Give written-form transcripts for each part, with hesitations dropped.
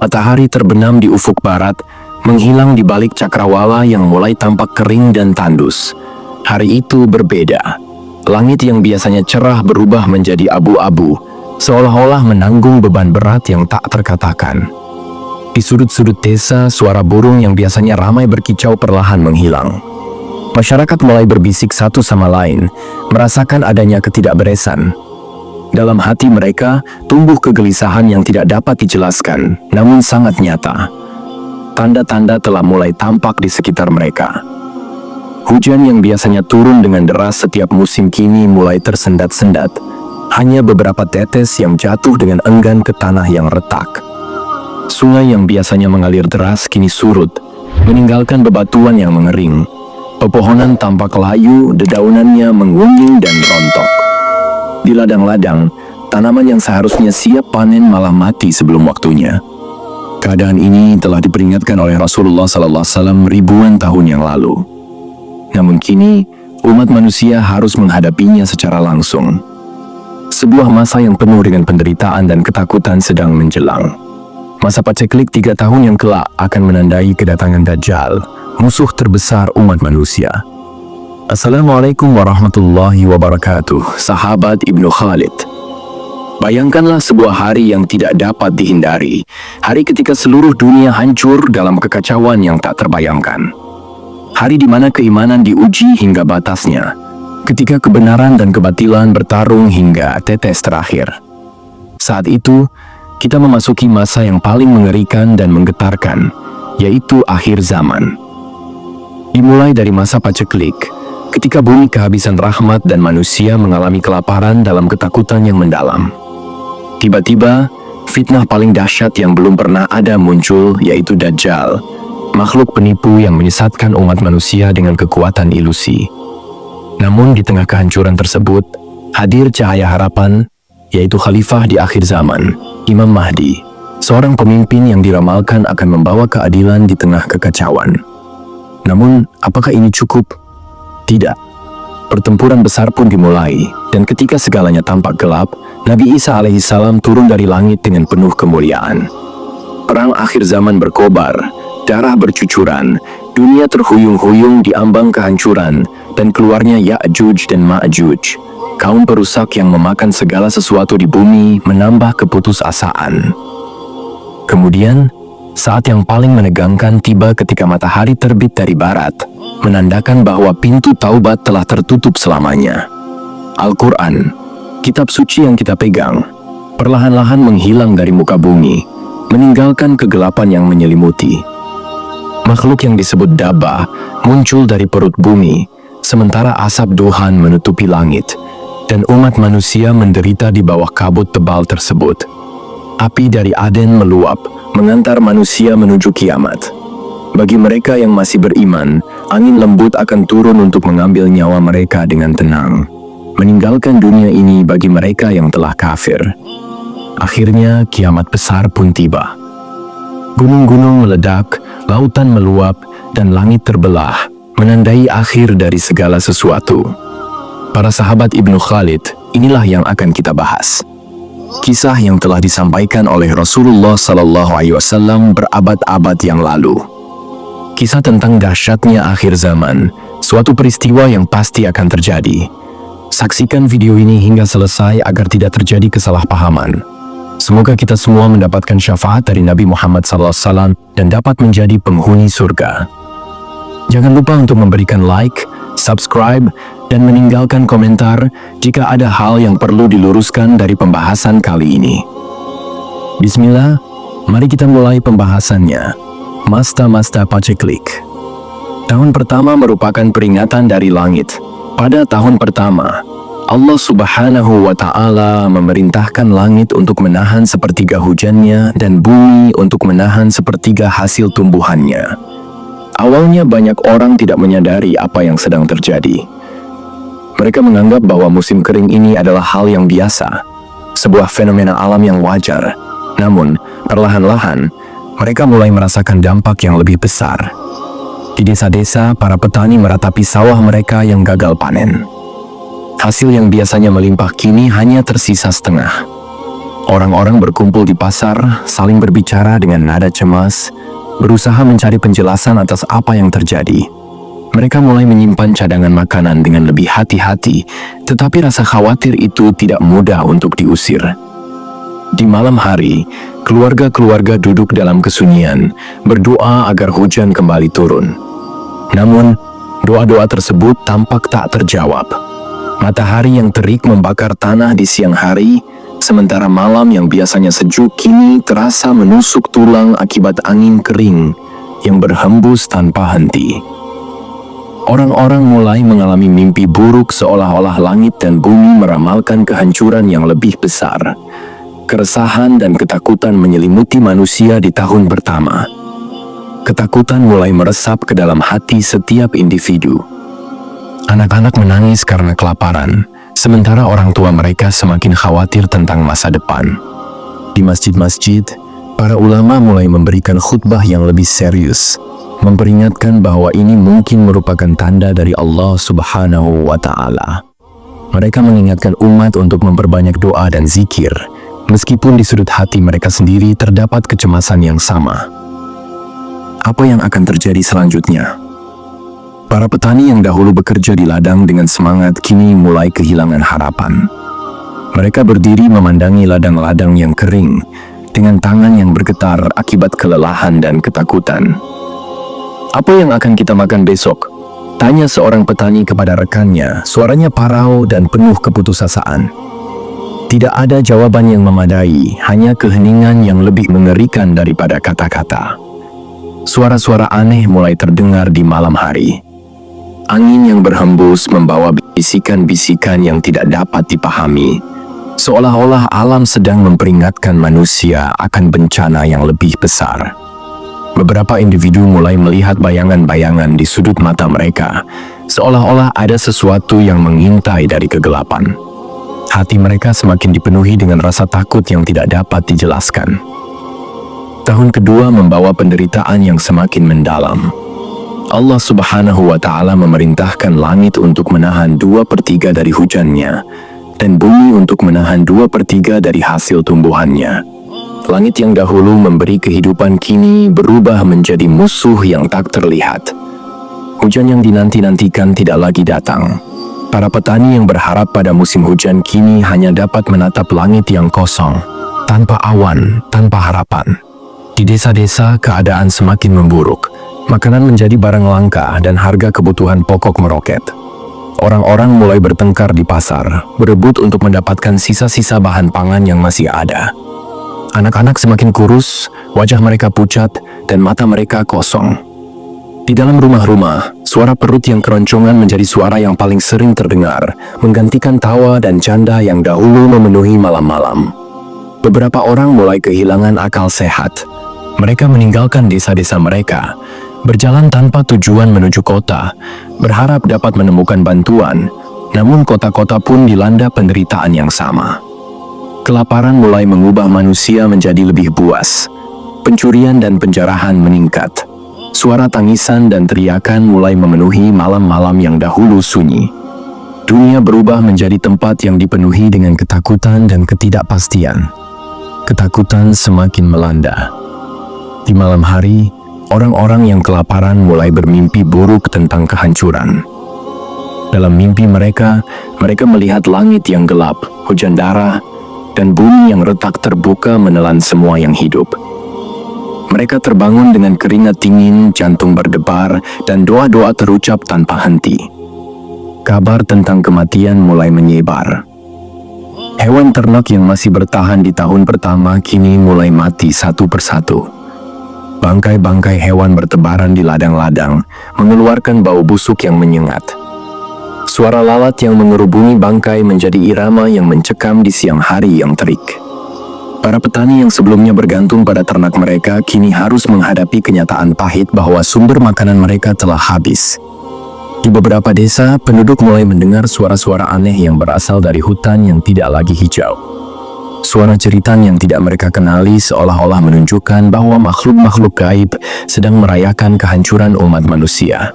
Matahari terbenam di ufuk barat, menghilang di balik cakrawala yang mulai tampak kering dan tandus. Hari itu berbeda. Langit yang biasanya cerah berubah menjadi abu-abu, seolah-olah menanggung beban berat yang tak terkatakan. Di sudut-sudut desa, suara burung yang biasanya ramai berkicau perlahan menghilang. Masyarakat mulai berbisik satu sama lain, merasakan adanya ketidakberesan. Dalam hati mereka tumbuh kegelisahan yang tidak dapat dijelaskan, namun sangat nyata. Tanda-tanda telah mulai tampak di sekitar mereka. Hujan yang biasanya turun dengan deras setiap musim kini mulai tersendat-sendat. Hanya beberapa tetes yang jatuh dengan enggan ke tanah yang retak. Sungai yang biasanya mengalir deras kini surut, meninggalkan bebatuan yang mengering. Pepohonan tampak layu, dedaunannya menguning dan rontok. Di ladang-ladang, tanaman yang seharusnya siap panen malah mati sebelum waktunya. Keadaan ini telah diperingatkan oleh Rasulullah SAW ribuan tahun yang lalu. Namun kini, umat manusia harus menghadapinya secara langsung. Sebuah masa yang penuh dengan penderitaan dan ketakutan sedang menjelang. Masa paceklik 3 tahun yang kelak akan menandai kedatangan Dajjal, musuh terbesar umat manusia. Assalamualaikum warahmatullahi wabarakatuh, sahabat Ibnu Khalid. Bayangkanlah sebuah hari yang tidak dapat dihindari, hari ketika seluruh dunia hancur dalam kekacauan yang tak terbayangkan. Hari di mana keimanan diuji hingga batasnya, ketika kebenaran dan kebatilan bertarung hingga tetes terakhir. Saat itu, kita memasuki masa yang paling mengerikan dan menggetarkan, yaitu akhir zaman. Dimulai dari masa paceklik, ketika bumi kehabisan rahmat dan manusia mengalami kelaparan dalam ketakutan yang mendalam. Tiba-tiba, fitnah paling dahsyat yang belum pernah ada muncul, yaitu Dajjal, makhluk penipu yang menyesatkan umat manusia dengan kekuatan ilusi. Namun di tengah kehancuran tersebut, hadir cahaya harapan, yaitu khalifah di akhir zaman, Imam Mahdi, seorang pemimpin yang diramalkan akan membawa keadilan di tengah kekacauan. Namun, apakah ini cukup? Tidak. Pertempuran besar pun dimulai, dan ketika segalanya tampak gelap, Nabi Isa alaihissalam turun dari langit dengan penuh kemuliaan. Perang akhir zaman berkobar, darah bercucuran, dunia terhuyung-huyung di ambang kehancuran, dan keluarnya Ya'juj dan Ma'juj, kaum perusak yang memakan segala sesuatu di bumi, menambah keputusasaan. Kemudian, saat yang paling menegangkan tiba ketika matahari terbit dari barat, menandakan bahwa pintu taubat telah tertutup selamanya. Al-Quran, kitab suci yang kita pegang, perlahan-lahan menghilang dari muka bumi, meninggalkan kegelapan yang menyelimuti. Makhluk yang disebut Dabah muncul dari perut bumi, sementara asap duhan menutupi langit, dan umat manusia menderita di bawah kabut tebal tersebut. Api dari Aden meluap, mengantar manusia menuju kiamat. Bagi mereka yang masih beriman, angin lembut akan turun untuk mengambil nyawa mereka dengan tenang, meninggalkan dunia ini bagi mereka yang telah kafir. Akhirnya kiamat besar pun tiba. Gunung-gunung meledak, lautan meluap, dan langit terbelah, menandai akhir dari segala sesuatu. Para sahabat Ibnu Khalid, inilah yang akan kita bahas. Kisah yang telah disampaikan oleh Rasulullah SAW berabad-abad yang lalu. Kisah tentang dahsyatnya akhir zaman, suatu peristiwa yang pasti akan terjadi. Saksikan video ini hingga selesai agar tidak terjadi kesalahpahaman. Semoga kita semua mendapatkan syafaat dari Nabi Muhammad SAW dan dapat menjadi penghuni surga. Jangan lupa untuk memberikan like, subscribe, dan meninggalkan komentar jika ada hal yang perlu diluruskan dari pembahasan kali ini. Bismillah, mari kita mulai pembahasannya. Masta paceklik. Tahun pertama merupakan peringatan dari langit. Pada tahun pertama, Allah Subhanahu wa Ta'ala memerintahkan langit untuk menahan sepertiga hujannya dan bumi untuk menahan sepertiga hasil tumbuhannya. Awalnya banyak orang tidak menyadari apa yang sedang terjadi. Mereka menganggap bahwa musim kering ini adalah hal yang biasa, sebuah fenomena alam yang wajar. Namun, perlahan-lahan, mereka mulai merasakan dampak yang lebih besar. Di desa-desa, para petani meratapi sawah mereka yang gagal panen. Hasil yang biasanya melimpah kini hanya tersisa setengah. Orang-orang berkumpul di pasar, saling berbicara dengan nada cemas, berusaha mencari penjelasan atas apa yang terjadi. Mereka mulai menyimpan cadangan makanan dengan lebih hati-hati, tetapi rasa khawatir itu tidak mudah untuk diusir. Di malam hari, keluarga-keluarga duduk dalam kesunyian, berdoa agar hujan kembali turun. Namun, doa-doa tersebut tampak tak terjawab. Matahari yang terik membakar tanah di siang hari, sementara malam yang biasanya sejuk kini terasa menusuk tulang akibat angin kering yang berhembus tanpa henti. Orang-orang mulai mengalami mimpi buruk seolah-olah langit dan bumi meramalkan kehancuran yang lebih besar. Keresahan dan ketakutan menyelimuti manusia di tahun pertama. Ketakutan mulai meresap ke dalam hati setiap individu. Anak-anak menangis karena kelaparan, sementara orang tua mereka semakin khawatir tentang masa depan. Di masjid-masjid, para ulama mulai memberikan khutbah yang lebih serius, memperingatkan bahwa ini mungkin merupakan tanda dari Allah Subhanahu wa Ta'ala. Mereka mengingatkan umat untuk memperbanyak doa dan zikir, meskipun di sudut hati mereka sendiri terdapat kecemasan yang sama. Apa yang akan terjadi selanjutnya? Para petani yang dahulu bekerja di ladang dengan semangat kini mulai kehilangan harapan. Mereka berdiri memandangi ladang-ladang yang kering, dengan tangan yang bergetar akibat kelelahan dan ketakutan. Apa yang akan kita makan besok? Tanya seorang petani kepada rekannya, suaranya parau dan penuh keputusasaan. Tidak ada jawaban yang memadai, hanya keheningan yang lebih mengerikan daripada kata-kata. Suara-suara aneh mulai terdengar di malam hari. Angin yang berhembus membawa bisikan-bisikan yang tidak dapat dipahami, seolah-olah alam sedang memperingatkan manusia akan bencana yang lebih besar. Beberapa individu mulai melihat bayangan-bayangan di sudut mata mereka, seolah-olah ada sesuatu yang mengintai dari kegelapan. Hati mereka semakin dipenuhi dengan rasa takut yang tidak dapat dijelaskan. Tahun kedua membawa penderitaan yang semakin mendalam. Allah Subhanahu wa Ta'ala memerintahkan langit untuk menahan 2/3 dari hujannya, dan bumi untuk menahan 2/3 dari hasil tumbuhannya. Langit yang dahulu memberi kehidupan kini berubah menjadi musuh yang tak terlihat. Hujan yang dinanti-nantikan tidak lagi datang. Para petani yang berharap pada musim hujan kini hanya dapat menatap langit yang kosong, tanpa awan, tanpa harapan. Di desa-desa keadaan semakin memburuk. Makanan menjadi barang langka dan harga kebutuhan pokok meroket. Orang-orang mulai bertengkar di pasar, berebut untuk mendapatkan sisa-sisa bahan pangan yang masih ada. Anak-anak semakin kurus, wajah mereka pucat, dan mata mereka kosong. Di dalam rumah-rumah, suara perut yang keroncongan menjadi suara yang paling sering terdengar, menggantikan tawa dan canda yang dahulu memenuhi malam-malam. Beberapa orang mulai kehilangan akal sehat. Mereka meninggalkan desa-desa mereka, berjalan tanpa tujuan menuju kota, berharap dapat menemukan bantuan, namun kota-kota pun dilanda penderitaan yang sama. Kelaparan mulai mengubah manusia menjadi lebih buas. Pencurian dan penjarahan meningkat. Suara tangisan dan teriakan mulai memenuhi malam-malam yang dahulu sunyi. Dunia berubah menjadi tempat yang dipenuhi dengan ketakutan dan ketidakpastian. Ketakutan semakin melanda. Di malam hari, orang-orang yang kelaparan mulai bermimpi buruk tentang kehancuran. Dalam mimpi mereka melihat langit yang gelap, hujan darah, dan bumi yang retak terbuka menelan semua yang hidup. Mereka terbangun dengan keringat dingin, jantung berdebar, dan doa-doa terucap tanpa henti. Kabar tentang kematian mulai menyebar. Hewan ternak yang masih bertahan di tahun pertama kini mulai mati satu persatu. Bangkai-bangkai hewan bertebaran di ladang-ladang, mengeluarkan bau busuk yang menyengat. Suara lalat yang mengerubungi bangkai menjadi irama yang mencekam di siang hari yang terik. Para petani yang sebelumnya bergantung pada ternak mereka kini harus menghadapi kenyataan pahit bahwa sumber makanan mereka telah habis. Di beberapa desa, penduduk mulai mendengar suara-suara aneh yang berasal dari hutan yang tidak lagi hijau. Suara jeritan yang tidak mereka kenali seolah-olah menunjukkan bahwa makhluk-makhluk gaib sedang merayakan kehancuran umat manusia.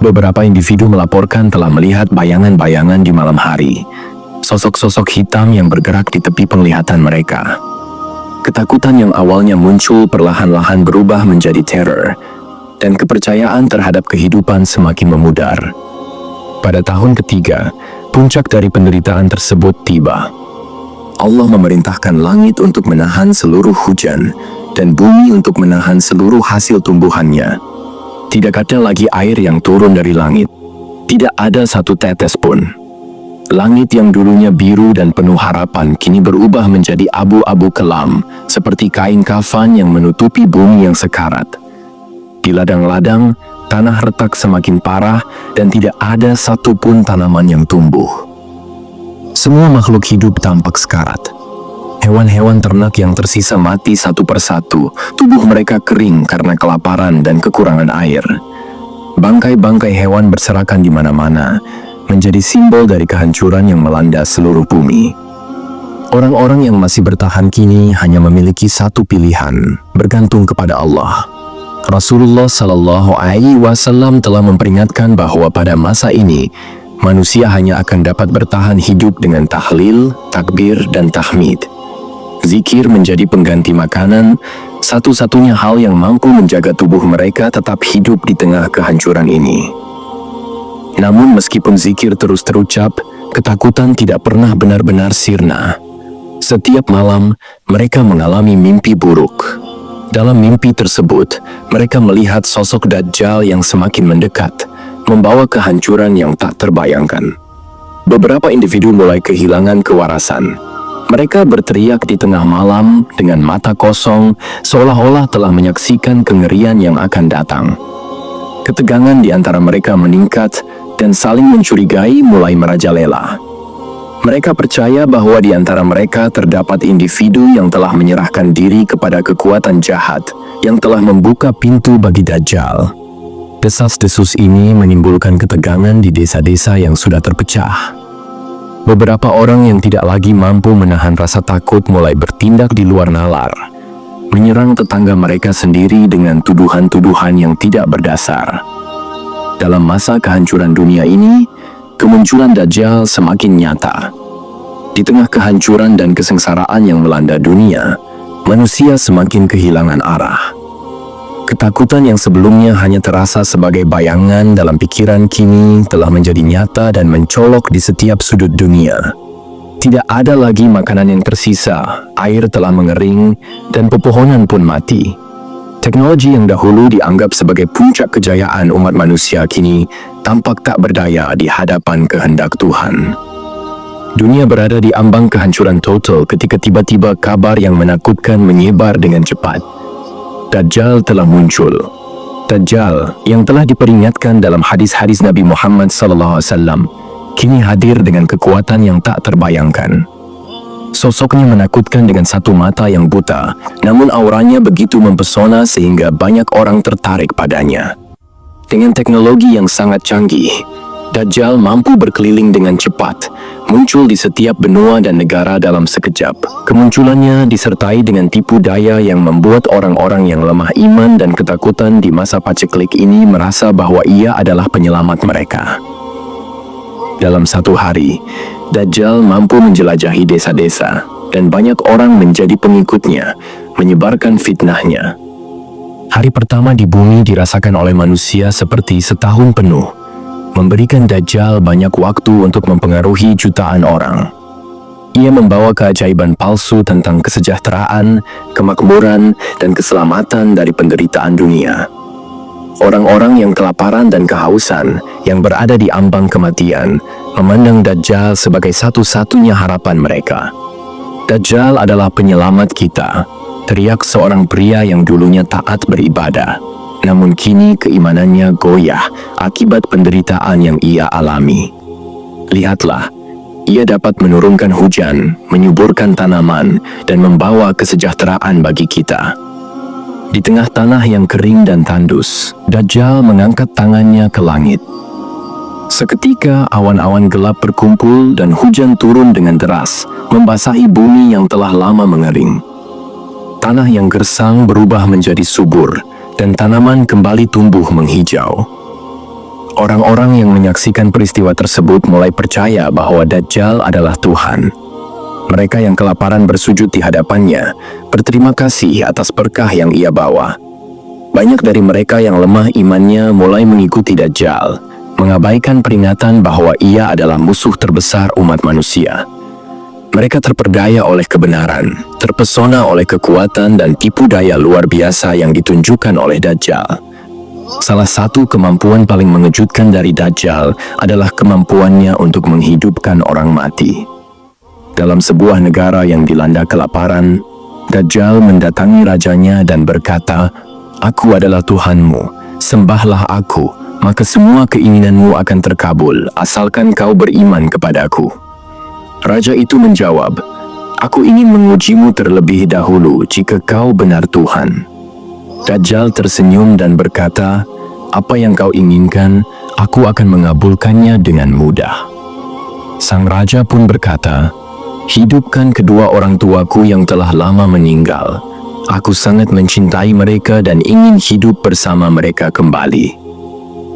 Beberapa individu melaporkan telah melihat bayangan-bayangan di malam hari. Sosok-sosok hitam yang bergerak di tepi penglihatan mereka. Ketakutan yang awalnya muncul perlahan-lahan berubah menjadi teror, dan kepercayaan terhadap kehidupan semakin memudar. Pada tahun ketiga, puncak dari penderitaan tersebut tiba. Allah memerintahkan langit untuk menahan seluruh hujan, dan bumi untuk menahan seluruh hasil tumbuhannya. Tidak ada lagi air yang turun dari langit. Tidak ada satu tetes pun. Langit yang dulunya biru dan penuh harapan kini berubah menjadi abu-abu kelam, seperti kain kafan yang menutupi bumi yang sekarat. Di ladang-ladang, tanah retak semakin parah dan tidak ada satupun tanaman yang tumbuh. Semua makhluk hidup tampak sekarat. Hewan-hewan ternak yang tersisa mati satu persatu, tubuh mereka kering karena kelaparan dan kekurangan air. Bangkai-bangkai hewan berserakan di mana-mana, menjadi simbol dari kehancuran yang melanda seluruh bumi. Orang-orang yang masih bertahan kini hanya memiliki satu pilihan, bergantung kepada Allah. Rasulullah Shallallahu Alaihi Wasallam telah memperingatkan bahwa pada masa ini, manusia hanya akan dapat bertahan hidup dengan tahlil, takbir, dan tahmid. Zikir menjadi pengganti makanan, satu-satunya hal yang mampu menjaga tubuh mereka tetap hidup di tengah kehancuran ini. Namun meskipun zikir terus terucap, ketakutan tidak pernah benar-benar sirna. Setiap malam, mereka mengalami mimpi buruk. Dalam mimpi tersebut, mereka melihat sosok Dajjal yang semakin mendekat, membawa kehancuran yang tak terbayangkan. Beberapa individu mulai kehilangan kewarasan. Mereka berteriak di tengah malam dengan mata kosong, seolah-olah telah menyaksikan kengerian yang akan datang. Ketegangan di antara mereka meningkat dan saling mencurigai mulai merajalela. Mereka percaya bahwa di antara mereka terdapat individu yang telah menyerahkan diri kepada kekuatan jahat yang telah membuka pintu bagi Dajjal. Desas-desus ini menimbulkan ketegangan di desa-desa yang sudah terpecah. Beberapa orang yang tidak lagi mampu menahan rasa takut mulai bertindak di luar nalar, menyerang tetangga mereka sendiri dengan tuduhan-tuduhan yang tidak berdasar. Dalam masa kehancuran dunia ini, kemunculan Dajjal semakin nyata. Di tengah kehancuran dan kesengsaraan yang melanda dunia, manusia semakin kehilangan arah. Ketakutan yang sebelumnya hanya terasa sebagai bayangan dalam pikiran kini telah menjadi nyata dan mencolok di setiap sudut dunia. Tidak ada lagi makanan yang tersisa, air telah mengering, dan pepohonan pun mati. Teknologi yang dahulu dianggap sebagai puncak kejayaan umat manusia kini tampak tak berdaya di hadapan kehendak Tuhan. Dunia berada di ambang kehancuran total ketika tiba-tiba kabar yang menakutkan menyebar dengan cepat. Dajjal telah muncul. Dajjal yang telah diperingatkan dalam hadis-hadis Nabi Muhammad SAW kini hadir dengan kekuatan yang tak terbayangkan. Sosoknya menakutkan dengan satu mata yang buta, namun auranya begitu mempesona sehingga banyak orang tertarik padanya. Dengan teknologi yang sangat canggih, Dajjal mampu berkeliling dengan cepat, muncul di setiap benua dan negara dalam sekejap. Kemunculannya disertai dengan tipu daya yang membuat orang-orang yang lemah iman dan ketakutan di masa paceklik ini merasa bahwa ia adalah penyelamat mereka. Dalam satu hari, Dajjal mampu menjelajahi desa-desa, dan banyak orang menjadi pengikutnya, menyebarkan fitnahnya. Hari pertama di bumi dirasakan oleh manusia seperti setahun penuh, memberikan Dajjal banyak waktu untuk mempengaruhi jutaan orang. Ia membawa keajaiban palsu tentang kesejahteraan, kemakmuran, dan keselamatan dari penderitaan dunia. Orang-orang yang kelaparan dan kehausan, yang berada di ambang kematian, memandang Dajjal sebagai satu-satunya harapan mereka. Dajjal adalah penyelamat kita, teriak seorang pria yang dulunya taat beribadah. Namun kini keimanannya goyah akibat penderitaan yang ia alami. Lihatlah, ia dapat menurunkan hujan, menyuburkan tanaman, dan membawa kesejahteraan bagi kita. Di tengah tanah yang kering dan tandus, Dajjal mengangkat tangannya ke langit. Seketika awan-awan gelap berkumpul dan hujan turun dengan deras, membasahi bumi yang telah lama mengering. Tanah yang gersang berubah menjadi subur, dan tanaman kembali tumbuh menghijau. Orang-orang yang menyaksikan peristiwa tersebut mulai percaya bahwa Dajjal adalah Tuhan. Mereka yang kelaparan bersujud di hadapannya, berterima kasih atas berkah yang ia bawa. Banyak dari mereka yang lemah imannya mulai mengikuti Dajjal, mengabaikan peringatan bahwa ia adalah musuh terbesar umat manusia. Mereka terperdaya oleh kebenaran, terpesona oleh kekuatan dan tipu daya luar biasa yang ditunjukkan oleh Dajjal. Salah satu kemampuan paling mengejutkan dari Dajjal adalah kemampuannya untuk menghidupkan orang mati. Dalam sebuah negara yang dilanda kelaparan, Dajjal mendatangi rajanya dan berkata, "Aku adalah Tuhanmu, sembahlah aku, maka semua keinginanmu akan terkabul, asalkan kau beriman kepadaku." Raja itu menjawab, "Aku ingin mengujimu terlebih dahulu jika kau benar Tuhan." Dajjal tersenyum dan berkata, "Apa yang kau inginkan, aku akan mengabulkannya dengan mudah." Sang raja pun berkata, "Hidupkan kedua orang tuaku yang telah lama meninggal. Aku sangat mencintai mereka dan ingin hidup bersama mereka kembali."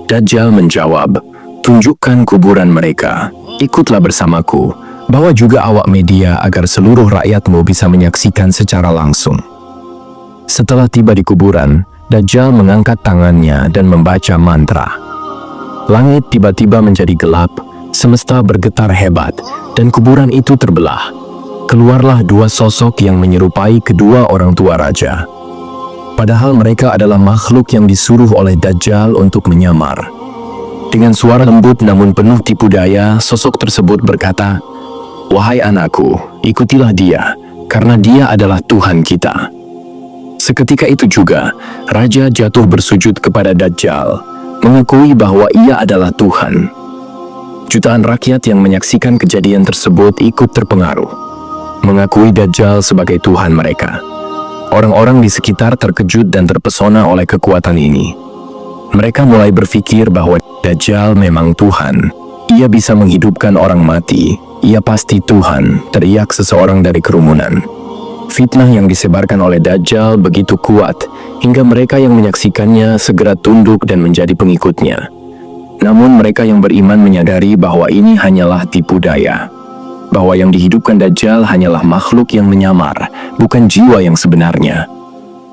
Dajjal menjawab, "Tunjukkan kuburan mereka. Ikutlah bersamaku. Bawa juga awak media agar seluruh rakyatmu bisa menyaksikan secara langsung." Setelah tiba di kuburan, Dajjal mengangkat tangannya dan membaca mantra. Langit tiba-tiba menjadi gelap, semesta bergetar hebat, dan kuburan itu terbelah. Keluarlah dua sosok yang menyerupai kedua orang tua raja. Padahal mereka adalah makhluk yang disuruh oleh Dajjal untuk menyamar. Dengan suara lembut namun penuh tipu daya, sosok tersebut berkata, "Wahai anakku, ikutilah dia, karena dia adalah Tuhan kita." Seketika itu juga, raja jatuh bersujud kepada Dajjal, mengakui bahwa ia adalah Tuhan. Jutaan rakyat yang menyaksikan kejadian tersebut ikut terpengaruh, mengakui Dajjal sebagai Tuhan mereka. Orang-orang di sekitar terkejut dan terpesona oleh kekuatan ini. Mereka mulai berpikir bahwa Dajjal memang Tuhan. Ia bisa menghidupkan orang mati. Ia pasti Tuhan, teriak seseorang dari kerumunan. Fitnah yang disebarkan oleh Dajjal begitu kuat, hingga mereka yang menyaksikannya segera tunduk dan menjadi pengikutnya. Namun mereka yang beriman menyadari bahwa ini hanyalah tipu daya, bahwa yang dihidupkan Dajjal hanyalah makhluk yang menyamar, bukan jiwa yang sebenarnya.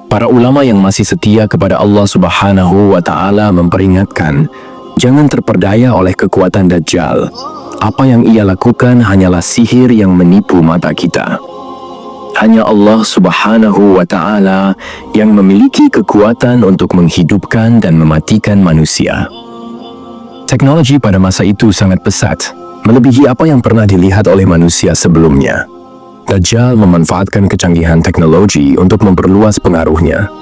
Para ulama yang masih setia kepada Allah Subhanahu wa Ta'ala memperingatkan, jangan terperdaya oleh kekuatan Dajjal. Apa yang ia lakukan hanyalah sihir yang menipu mata kita. Hanya Allah Subhanahu wa Ta'ala yang memiliki kekuatan untuk menghidupkan dan mematikan manusia. Teknologi pada masa itu sangat pesat, melebihi apa yang pernah dilihat oleh manusia sebelumnya. Dajjal memanfaatkan kecanggihan teknologi untuk memperluas pengaruhnya.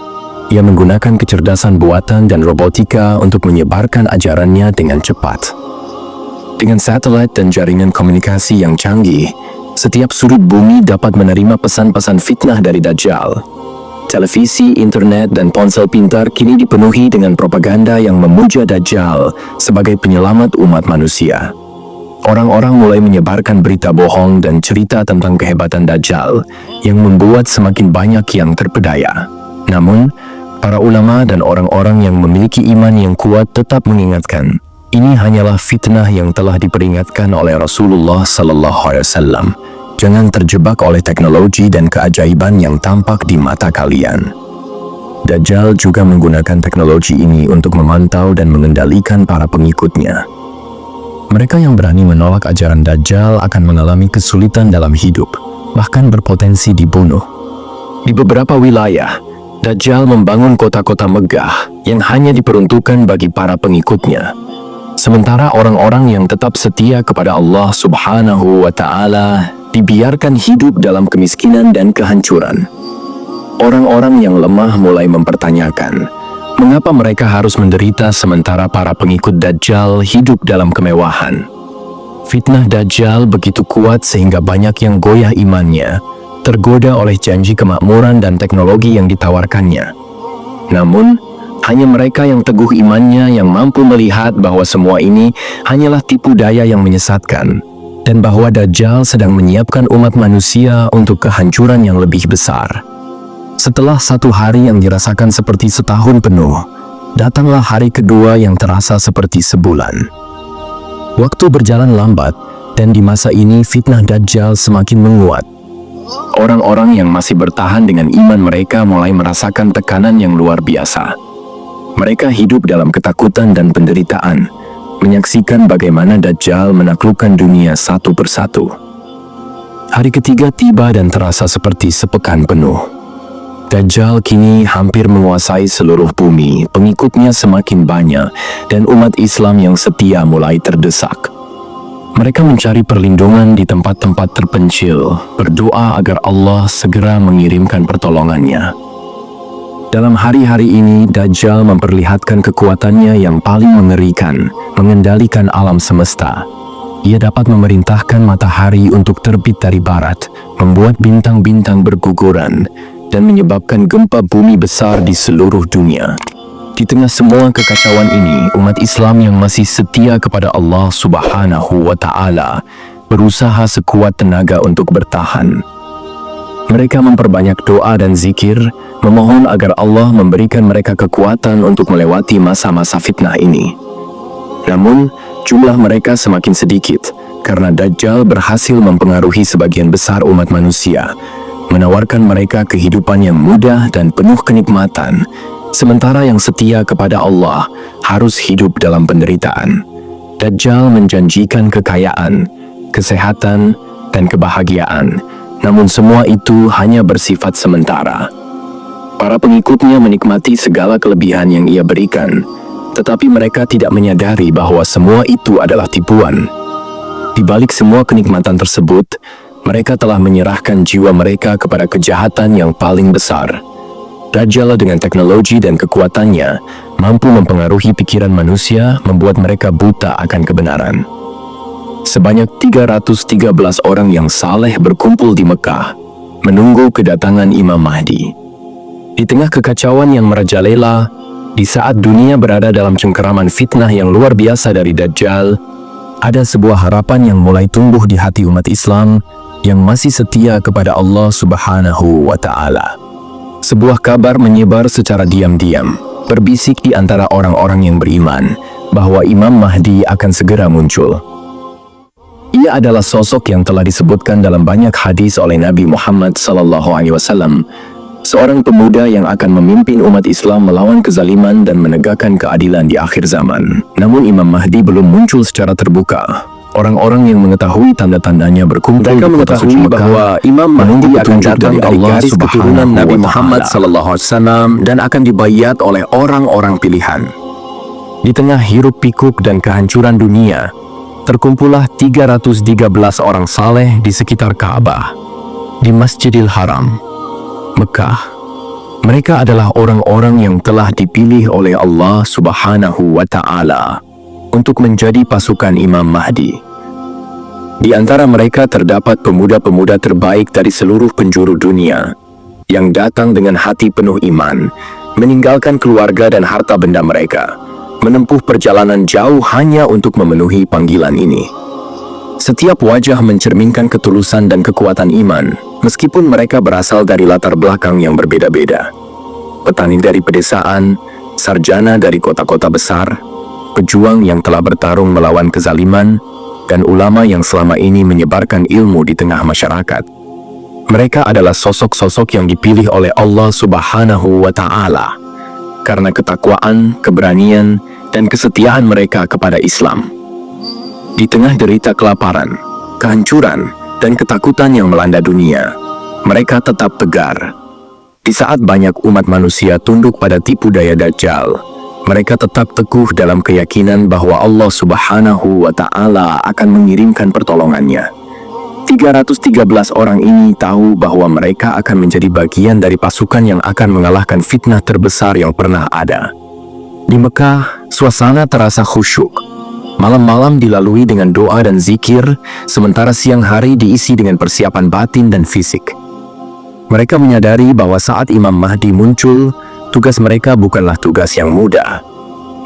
Ia menggunakan kecerdasan buatan dan robotika untuk menyebarkan ajarannya dengan cepat. Dengan satelit dan jaringan komunikasi yang canggih, setiap sudut bumi dapat menerima pesan-pesan fitnah dari Dajjal. Televisi, internet, dan ponsel pintar kini dipenuhi dengan propaganda yang memuja Dajjal sebagai penyelamat umat manusia. Orang-orang mulai menyebarkan berita bohong dan cerita tentang kehebatan Dajjal yang membuat semakin banyak yang terpedaya. Namun, para ulama dan orang-orang yang memiliki iman yang kuat tetap mengingatkan, ini hanyalah fitnah yang telah diperingatkan oleh Rasulullah SAW. Jangan terjebak oleh teknologi dan keajaiban yang tampak di mata kalian. Dajjal juga menggunakan teknologi ini untuk memantau dan mengendalikan para pengikutnya. Mereka yang berani menolak ajaran Dajjal akan mengalami kesulitan dalam hidup, bahkan berpotensi dibunuh. Di beberapa wilayah, Dajjal membangun kota-kota megah yang hanya diperuntukkan bagi para pengikutnya. Sementara orang-orang yang tetap setia kepada Allah Subhanahu wa Ta'ala dibiarkan hidup dalam kemiskinan dan kehancuran. Orang-orang yang lemah mulai mempertanyakan, mengapa mereka harus menderita sementara para pengikut Dajjal hidup dalam kemewahan? Fitnah Dajjal begitu kuat sehingga banyak yang goyah imannya, tergoda oleh janji kemakmuran dan teknologi yang ditawarkannya. Namun, hanya mereka yang teguh imannya yang mampu melihat bahwa semua ini hanyalah tipu daya yang menyesatkan, dan bahwa Dajjal sedang menyiapkan umat manusia untuk kehancuran yang lebih besar. Setelah satu hari yang dirasakan seperti setahun penuh, Datanglah hari kedua yang terasa seperti sebulan. Waktu berjalan lambat, dan di masa ini fitnah Dajjal semakin menguat. Orang-orang yang masih bertahan dengan iman mereka mulai merasakan tekanan yang luar biasa. Mereka hidup dalam ketakutan dan penderitaan, menyaksikan bagaimana Dajjal menaklukkan dunia satu persatu. Hari ketiga tiba dan terasa seperti sepekan penuh. Dajjal kini hampir menguasai seluruh bumi, pengikutnya semakin banyak, dan umat Islam yang setia mulai terdesak. Mereka mencari perlindungan di tempat-tempat terpencil, berdoa agar Allah segera mengirimkan pertolongannya. Dalam hari-hari ini, Dajjal memperlihatkan kekuatannya yang paling mengerikan, mengendalikan alam semesta. Ia dapat memerintahkan matahari untuk terbit dari barat, membuat bintang-bintang berguguran, dan menyebabkan gempa bumi besar di seluruh dunia. Di tengah semua kekacauan ini, umat Islam yang masih setia kepada Allah Subhanahu wa Ta'ala berusaha sekuat tenaga untuk bertahan. Mereka memperbanyak doa dan zikir, memohon agar Allah memberikan mereka kekuatan untuk melewati masa-masa fitnah ini. Namun, jumlah mereka semakin sedikit karena Dajjal berhasil mempengaruhi sebagian besar umat manusia, menawarkan mereka kehidupan yang mudah dan penuh kenikmatan, sementara yang setia kepada Allah harus hidup dalam penderitaan. Dajjal menjanjikan kekayaan, kesehatan, dan kebahagiaan, namun semua itu hanya bersifat sementara. Para pengikutnya menikmati segala kelebihan yang ia berikan, tetapi mereka tidak menyadari bahwa semua itu adalah tipuan. Di balik semua kenikmatan tersebut, mereka telah menyerahkan jiwa mereka kepada kejahatan yang paling besar. Dajjal dengan teknologi dan kekuatannya mampu mempengaruhi pikiran manusia, membuat mereka buta akan kebenaran. Sebanyak 313 orang yang saleh berkumpul di Mekah, menunggu kedatangan Imam Mahdi. Di tengah kekacauan yang merajalela, di saat dunia berada dalam cengkeraman fitnah yang luar biasa dari Dajjal, ada sebuah harapan yang mulai tumbuh di hati umat Islam yang masih setia kepada Allah Subhanahu wa Ta'ala. Sebuah kabar menyebar secara diam-diam, berbisik di antara orang-orang yang beriman, bahwa Imam Mahdi akan segera muncul. Ia adalah sosok yang telah disebutkan dalam banyak hadis oleh Nabi Muhammad SAW, seorang pemuda yang akan memimpin umat Islam melawan kezaliman dan menegakkan keadilan di akhir zaman. Namun Imam Mahdi belum muncul secara terbuka. Orang-orang yang mengetahui tanda-tandanya berkumpul di kota suci Mekah bahwa Imam Mahdi akan datang dari garis keturunan Nabi Muhammad SAW dan akan dibayat oleh orang-orang pilihan. Di tengah hiruk pikuk dan kehancuran dunia, terkumpullah 313 orang saleh di sekitar Ka'bah, di Masjidil Haram, Mekah. Mereka adalah orang-orang yang telah dipilih oleh Allah Subhanahu wa Ta'ala untuk menjadi pasukan Imam Mahdi. Di antara mereka terdapat pemuda-pemuda terbaik dari seluruh penjuru dunia yang datang dengan hati penuh iman, meninggalkan keluarga dan harta benda mereka, menempuh perjalanan jauh hanya untuk memenuhi panggilan ini. Setiap wajah mencerminkan ketulusan dan kekuatan iman, meskipun mereka berasal dari latar belakang yang berbeda-beda. Petani dari pedesaan, sarjana dari kota-kota besar, pejuang yang telah bertarung melawan kezaliman, dan ulama yang selama ini menyebarkan ilmu di tengah masyarakat. Mereka adalah sosok-sosok yang dipilih oleh Allah Subhanahu wa Ta'ala karena ketakwaan, keberanian, dan kesetiaan mereka kepada Islam. Di tengah derita kelaparan, kehancuran, dan ketakutan yang melanda dunia, mereka tetap tegar. Di saat banyak umat manusia tunduk pada tipu daya Dajjal, mereka tetap teguh dalam keyakinan bahwa Allah Subhanahu wa Ta'ala akan mengirimkan pertolongannya. 313 orang ini tahu bahwa mereka akan menjadi bagian dari pasukan yang akan mengalahkan fitnah terbesar yang pernah ada. Di Mekah, suasana terasa khusyuk. Malam-malam dilalui dengan doa dan zikir, sementara siang hari diisi dengan persiapan batin dan fisik. Mereka menyadari bahwa saat Imam Mahdi muncul, tugas mereka bukanlah tugas yang mudah.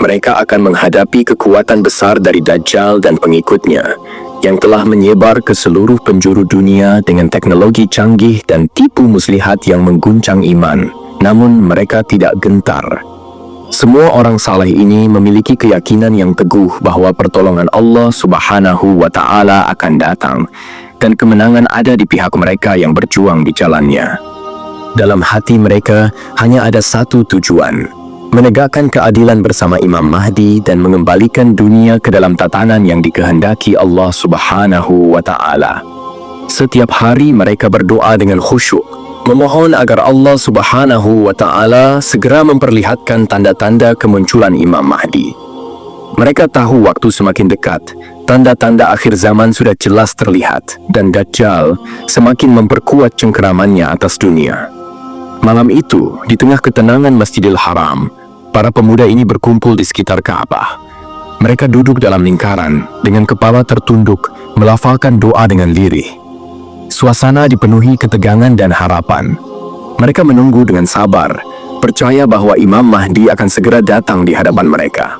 Mereka akan menghadapi kekuatan besar dari Dajjal dan pengikutnya, yang telah menyebar ke seluruh penjuru dunia dengan teknologi canggih dan tipu muslihat yang mengguncang iman. Namun mereka tidak gentar. Semua orang saleh ini memiliki keyakinan yang teguh bahwa pertolongan Allah Subhanahu wa Ta'ala akan datang dan kemenangan ada di pihak mereka yang berjuang di jalannya. Dalam hati mereka hanya ada satu tujuan: menegakkan keadilan bersama Imam Mahdi dan mengembalikan dunia ke dalam tatanan yang dikehendaki Allah Subhanahu wa Ta'ala. Setiap hari mereka berdoa dengan khusyuk, memohon agar Allah Subhanahu wa Ta'ala segera memperlihatkan tanda-tanda kemunculan Imam Mahdi. Mereka tahu waktu semakin dekat, tanda-tanda akhir zaman sudah jelas terlihat, dan Dajjal semakin memperkuat cengkeramannya atas dunia. Malam itu, di tengah ketenangan Masjidil Haram, para pemuda ini berkumpul di sekitar Ka'bah. Mereka duduk dalam lingkaran, dengan kepala tertunduk, melafalkan doa dengan lirih. Suasana dipenuhi ketegangan dan harapan. Mereka menunggu dengan sabar, percaya bahwa Imam Mahdi akan segera datang di hadapan mereka.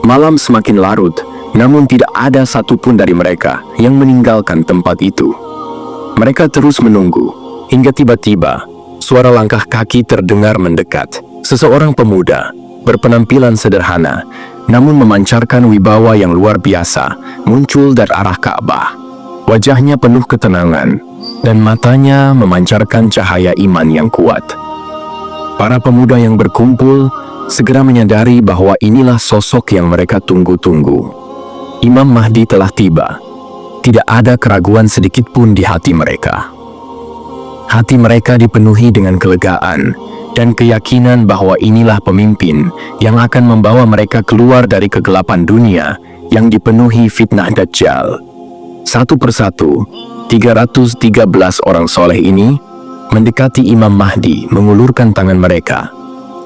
Malam semakin larut, namun tidak ada satupun dari mereka yang meninggalkan tempat itu. Mereka terus menunggu, hingga tiba-tiba, suara langkah kaki terdengar mendekat. Seseorang pemuda, berpenampilan sederhana, namun memancarkan wibawa yang luar biasa, muncul dari arah Ka'bah. Wajahnya penuh ketenangan, dan matanya memancarkan cahaya iman yang kuat. Para pemuda yang berkumpul segera menyadari bahwa inilah sosok yang mereka tunggu-tunggu. Imam Mahdi telah tiba. Tidak ada keraguan sedikit pun di hati mereka. Hati mereka dipenuhi dengan kelegaan dan keyakinan bahwa inilah pemimpin yang akan membawa mereka keluar dari kegelapan dunia yang dipenuhi fitnah Dajjal. Satu persatu, 313 orang soleh ini mendekati Imam Mahdi, mengulurkan tangan mereka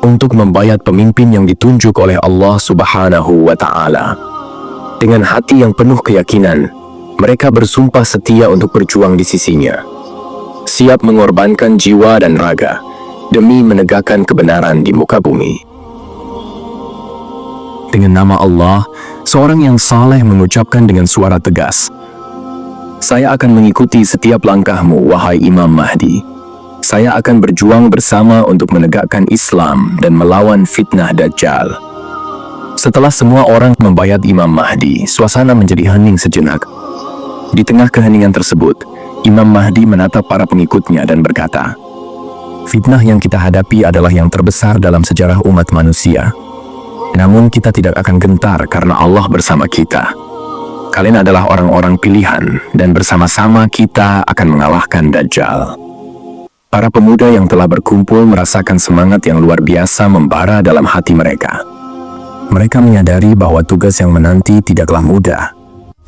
untuk membayat pemimpin yang ditunjuk oleh Allah Subhanahu wa Ta'ala. Dengan hati yang penuh keyakinan, mereka bersumpah setia untuk berjuang di sisinya, siap mengorbankan jiwa dan raga demi menegakkan kebenaran di muka bumi. Dengan nama Allah, seorang yang saleh mengucapkan dengan suara tegas, "Saya akan mengikuti setiap langkahmu, wahai Imam Mahdi. Saya akan berjuang bersama untuk menegakkan Islam dan melawan fitnah Dajjal." Setelah semua orang membayat Imam Mahdi, suasana menjadi hening sejenak. Di tengah keheningan tersebut, Imam Mahdi menatap para pengikutnya dan berkata, "Fitnah yang kita hadapi adalah yang terbesar dalam sejarah umat manusia. Namun kita tidak akan gentar karena Allah bersama kita. Kalian adalah orang-orang pilihan, dan bersama-sama kita akan mengalahkan Dajjal." Para pemuda yang telah berkumpul merasakan semangat yang luar biasa membara dalam hati mereka. Mereka menyadari bahwa tugas yang menanti tidaklah mudah,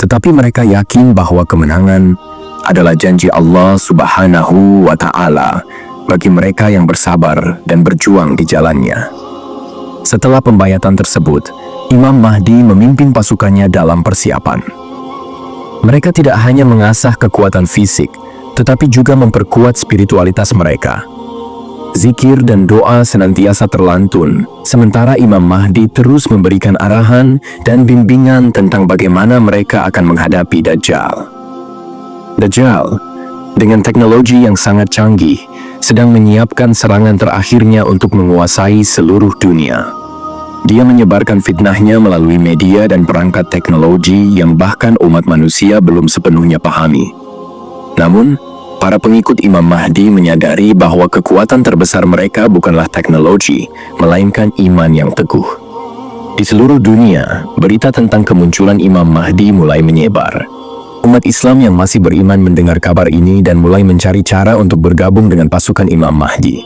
tetapi mereka yakin bahwa kemenangan adalah janji Allah Subhanahu wa Ta'ala bagi mereka yang bersabar dan berjuang di jalannya. Setelah pembayatan tersebut, Imam Mahdi memimpin pasukannya dalam persiapan. Mereka tidak hanya mengasah kekuatan fisik, tetapi juga memperkuat spiritualitas mereka. Zikir dan doa senantiasa terlantun, sementara Imam Mahdi terus memberikan arahan dan bimbingan tentang bagaimana mereka akan menghadapi Dajjal. Dajjal, dengan teknologi yang sangat canggih, sedang menyiapkan serangan terakhirnya untuk menguasai seluruh dunia. Dia menyebarkan fitnahnya melalui media dan perangkat teknologi yang bahkan umat manusia belum sepenuhnya pahami. Namun, para pengikut Imam Mahdi menyadari bahwa kekuatan terbesar mereka bukanlah teknologi, melainkan iman yang teguh. Di seluruh dunia, berita tentang kemunculan Imam Mahdi mulai menyebar. Umat Islam yang masih beriman mendengar kabar ini dan mulai mencari cara untuk bergabung dengan pasukan Imam Mahdi.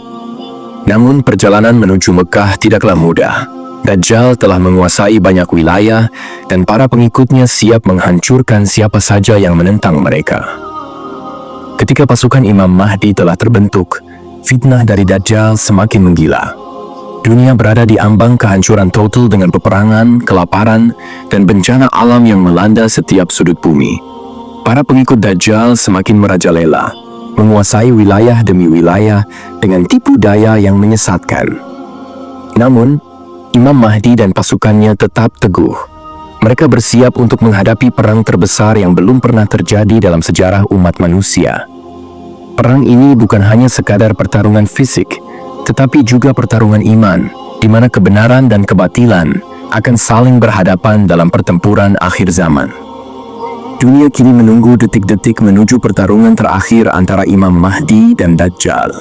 Namun, perjalanan menuju Mekah tidaklah mudah. Dajjal telah menguasai banyak wilayah dan para pengikutnya siap menghancurkan siapa saja yang menentang mereka. Ketika pasukan Imam Mahdi telah terbentuk, fitnah dari Dajjal semakin menggila. Dunia berada di ambang kehancuran total dengan peperangan, kelaparan, dan bencana alam yang melanda setiap sudut bumi. Para pengikut Dajjal semakin merajalela, menguasai wilayah demi wilayah dengan tipu daya yang menyesatkan. Namun, Imam Mahdi dan pasukannya tetap teguh. Mereka bersiap untuk menghadapi perang terbesar yang belum pernah terjadi dalam sejarah umat manusia. Perang ini bukan hanya sekadar pertarungan fisik, tetapi juga pertarungan iman, di mana kebenaran dan kebatilan akan saling berhadapan dalam pertempuran akhir zaman. Dunia kini menunggu detik-detik menuju pertarungan terakhir antara Imam Mahdi dan Dajjal.